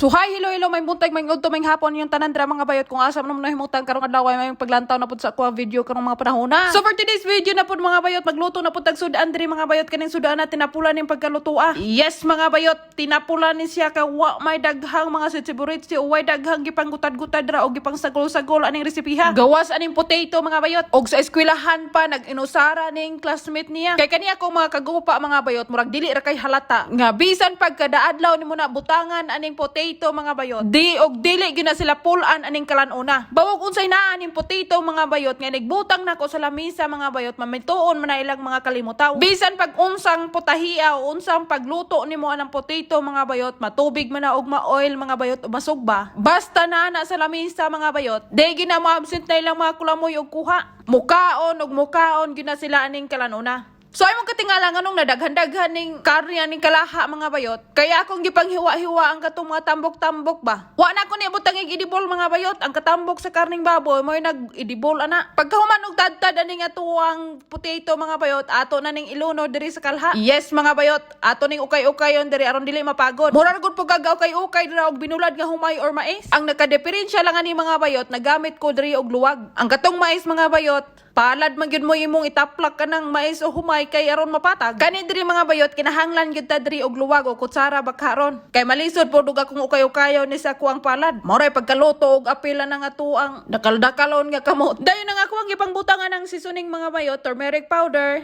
So hi, hello, may buntag, may ngudto, may hapon yung tanan dra mga bayot kung asam naman na himutang karong adlaw may paglantaw na pud sa ako video karong mga panahona. So for today's video na pud mga bayot magluto na pud tag sudan diri mga bayot kaning sudan na tinapulan ning pagkalutoa. Yes mga bayot, tinapulan ni siya ka wa may daghang mga sitsiburits o way daghang gipanggutad-gutad ra og gipang sagol-sagol aning resipiha. Gawas aning potato mga bayot og sa eskwelahan pa nag-inusara ning classmate niya. Kay kaniya ko mga kagupa mga bayot murag dili ra kay halata nga bisan pagkada adlaw nimo na butangan aning potato mga bayot di og dili gyud na sila pulan aning kalanuna. Bawog unsay naa aning potato mga bayot nga nagbutang nako sa lamisa mga bayot mamituon man na ilang mga kalimutaw. Bisan pag unsang putahiya o unsang pagluto nimo anang potato mga bayot matubig man na og ma-oil mga bayot o masugba. Basta na sa lamisa mga bayot di gyud na ma-absent na ilang mga kulamoy og kuha. Mukaon gyud na sila aning kalanuna. So ay mong katingala nga nung nadaghan-daghan ning karne ning kalaha mga bayot. Kaya akong gipanghiwa-hiwa ang katong mga tambok-tambok ba. Wa na ko ni butang idibol mga bayot. Ang katambok sa karning baboy mo nag-idibol ana. Pagkahuman og tadtad ani nga tuwang potato mga bayot, ato na ning iluno diri sa kalha. Yes mga bayot, ato ning ukay-ukayon diri aron dili mapagod. Mura gud pug kag ukay-ukay dira og binulad nga humay or mais. Ang nagka-diferensya lang ani mga bayot, nagamit ko diri og luwag. Ang katong mais mga bayot, palad man gyud mo imong itaplak kanang mais o humay kay aron mapatag. Kani diri mga bayot kinahanglan gyud ta diri og luwag o kutsara bakaron. Kay malisod pod ug akong ukay-ukayo ni sa kuang palad. Moray pagkaluto og apila na nga tuang dakal-dakalon nga kamot. Dayon na nga ako ang gipangbutangan ng seasoning mga bayot, turmeric powder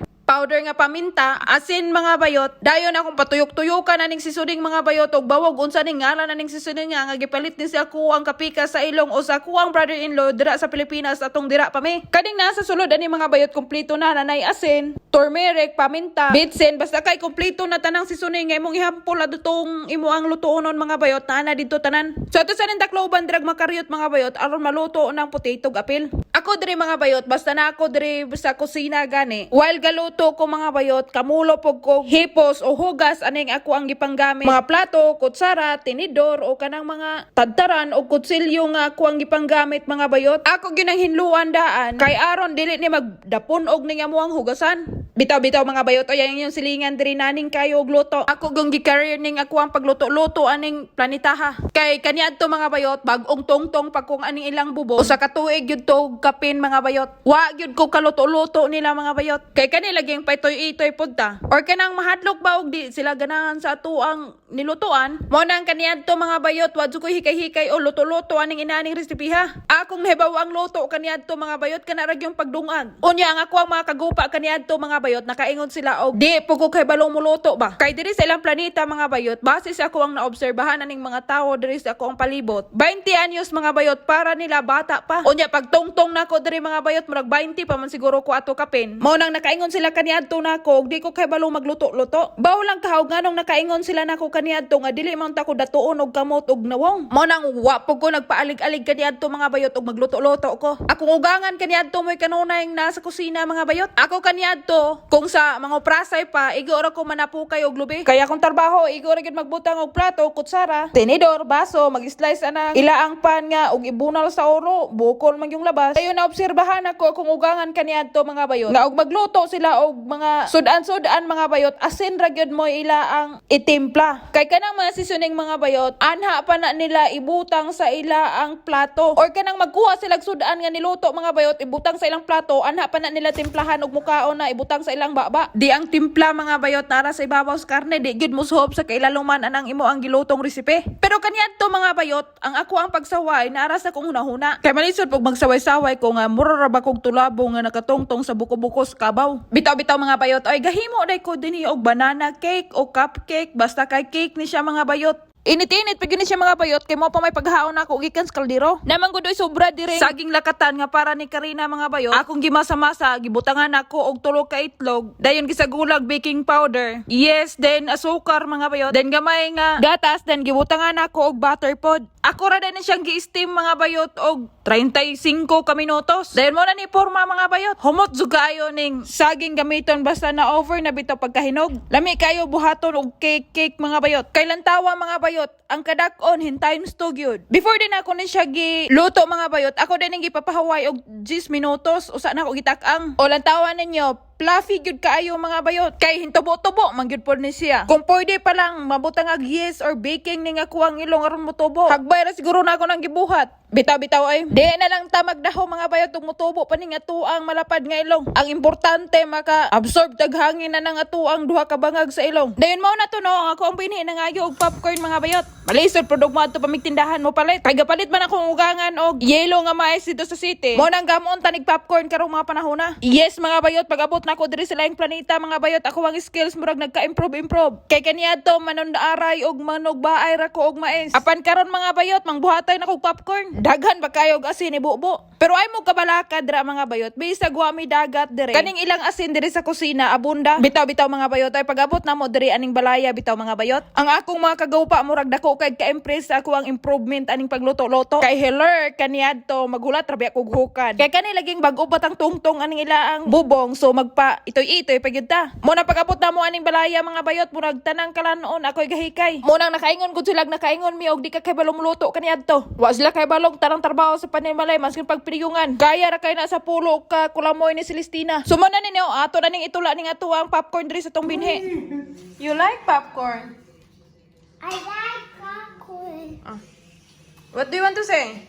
nga paminta, asin mga bayot. Dayon akong patuyok-tuyokan aning sisuning mga bayot og bawog unsa ning ngalan aning sisuning nga gipalit ni si ako ang kapika sa ilong o sa kuang brother-in-law dira sa Pilipinas atong dira pa mi. Kaning nasa sulod ani mga bayot kompleto na nanay asin, turmeric, paminta, bitsin basta kay kompleto na tanang sisuning nga imong ihampol adtong imo ang lutuonon mga bayot na dito tanan. So ato sa ning dakloban drag makaryot mga bayot aron maluto ng potato apil. Ako diri mga bayot basta na ako diri sa kusina gani. While galuto ko mga bayot, kamulo pog ko hipos o hugas aning ako ang gipanggamit. Mga plato, kutsara, tinidor o kanang mga tadtaran o kutsilyo nga ako ang gipanggamit mga bayot. Ako ginang hinluan daan kay aron dili ni magdapon og ning amuang hugasan. Bitaw mga bayot o yan yung silingan diri naning kayo og luto. Ako gung gi-career ning ako ang pagluto-luto aning planetaha. Kay kaniadto mga bayot bag-ong tongtong pag kung aning ilang bubon. Usa ka tuig gyud to kapin mga bayot. Wa gyud ko kaluto-luto nila mga bayot. Kay kanila laging paitoy-itoy punta. Or kanang mahadlok ba og di sila ganahan sa ato ang nilutuan. Mo nang kaniadto mga bayot wadyo ko hikay-hikay o luto-luto aning inaning resipiha. Akong nahibaw ang luto kaniadto mga bayot kana ra gyung pagdungag. Unya ang ako ang mga kagupa kaniadto mga bayot nakaingon sila og di pugog kay balong muluto ba. Kay diri sa ilang planeta mga bayot base sa ako ang naobserbahan aning mga tawo diri sa ako ang palibot. 20 anyos mga bayot para nila bata pa. Unya pagtungtong nako diri mga bayot murag 20 pa man siguro ko ato kapin. Mo nang nakaingon sila kaniadto nako og di ko kay balong magluto-luto. Baw lang kahog nganong nakaingon sila nako kaniadto nga dili man ta ko datuon og kamot og nawong. Mo nang wa pug ko nagpaalig-alig kaniadto mga bayot og magluto-luto ko. Akong ugangan kaniadto moy kanunay nasa kusina mga bayot. Ako kaniadto kung sa mga prasay pa igora ko manapukay og lubi. Kaya kung trabaho igora gid magbutang og plato, kutsara, tinidor, baso, mag-slice anang ilaang pan nga og ibunal sa oro, bukol man yung labas. Ayo na obserbahan ako kung ugangan kaniadto mga bayot. Nga og magluto sila og mga sudan-sudan mga bayot asin ra gyud mo ila ang itimpla. Kay kanang mga seasoning mga bayot anha pa na nila ibutang sa ila ang plato. Or kanang magkuha sila sudan nga niluto mga bayot ibutang sa ilang plato anha pa na nila timplahan og mukaon na ibutang sa ilang baba. Di ang timpla mga bayot nara sa ibabaw sa karne di gyud musuhop sa kailaluman anang imo ang gilutong resipe. Pero kaniadto mga bayot ang ako ang pagsaway nara sa kung hunahuna. Kay malisod pag magsaway-saway ko nga mura ra ba kog tulabo nga nakatongtong sa buko-bukos kabaw. Bitaw-bitaw mga bayot ay gahimo day ko dinhi og banana cake o cupcake basta kay cake ni siya mga bayot. Init-init pag siya mga bayot kay mo pa may paghaon ako og ikan sa kaldero. Naman gud sobra dire saging lakatan nga para ni Karina mga bayot. Akong gimasa-masa gibutangan ako og tulo ka itlog. Dayon gisagulag baking powder. Yes, then asukar mga bayot. Then gamay nga gatas then gibutangan ako og butter pod. Ako ra din siyang gi-steam mga bayot og 35 ka minutos. Dahil mo na ni porma mga bayot. Humot zugayo ning saging gamiton basta na over na bitaw pagkahinog. Lami kayo buhaton og cake mga bayot. Kailan tawa mga bayot. Ang kadak-on hin times 2 gyud. Before din ako ni siya giluto mga bayot, ako din ang gipapahaway og 10 minutos usa na ako gitak-ang. O lantawan ninyo, fluffy gyud kaayo mga bayot. Kay hintubo-tubo man gyud pod ni siya. Kung pwede pa lang mabutang ag yes or baking ning ako ang ilong aron motubo. Hagbay ra siguro na ako nang gibuhat. Bitaw-bitaw ay. Di na lang ta magdaho mga bayot ug motubo pa ning atuang malapad nga ilong. Ang importante maka-absorb tag hangin na nang atuang duha ka bangag sa ilong. Dayon mao na to no, ako ang binhi na ngayo og popcorn mga bayot. Malisod product mo ato pamigtindahan mo palit. Kay gapalit man akong ugangan og yellow nga mais dito sa city. Mo nang gamon tanig popcorn karong mga panahona. Yes mga bayot, pag-abot na ako diri sa laing planeta mga bayot, ako ang skills murag nagka-improve. Kay kaniadto manondaaray og manugbaay ra ko og mais. Apan karon mga bayot, mangbuhatay na kog popcorn. Daghan ba kayo og asin ni bubo. Pero ay mo kabalaka dra mga bayot. Bisag wa mi dagat dire. Kaning ilang asin diri sa kusina abunda. Bitaw-bitaw mga bayot, ay pag-abot na mo diri aning balaya bitaw mga bayot. Ang akong mga kagawpa murag dako kay ka-impress ako ang improvement aning pagluto-luto. Kay heller kaniadto magulat rabi ako hukan. Kay kani laging bag-o patang tungtong aning ilaang bubong, so magpa itoy-itoy pagyud ta. Mo na pag-abot na mo aning balaya mga bayot, murag tanang kalanon ako'y gahikay. Mo nang nakaingon gud sila, nakaingon mi og di ka kay balong luto kaniadto. Wa sila kay balong tanang trabaho sa panimalay maskin pagpiliyungan. Kaya ra kay na sa pulo ka kulamoy ni Celestina. Sumo na ninyo ato na ning itula ning ato ang popcorn diri sa tong binhi. You like popcorn? I like popcorn. What do you want to say?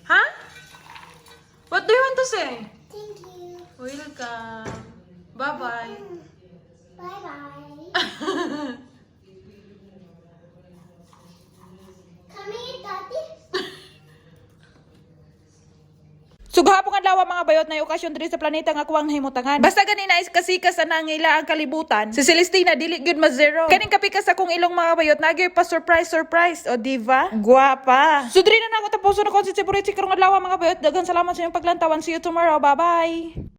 Huh? What do you want to say? Thank you. Welcome. Bye-bye. Bye-bye. Come here, Daddy. Sugahapong adlaw mga bayot na okasyon diri sa planeta nga kuwang nahimutangan. Basta ganina is kasikas na nangila ang kalibutan. Si Celestina dili gyud ma zero. Kaning kapikas akong ilong mga bayot nagyoy pa surprise. O diva? Guwapa. So diri na ako tapos na content sa karong adlaw mga bayot. Daghang salamat sa inyong paglantawan. See you tomorrow. Bye-bye.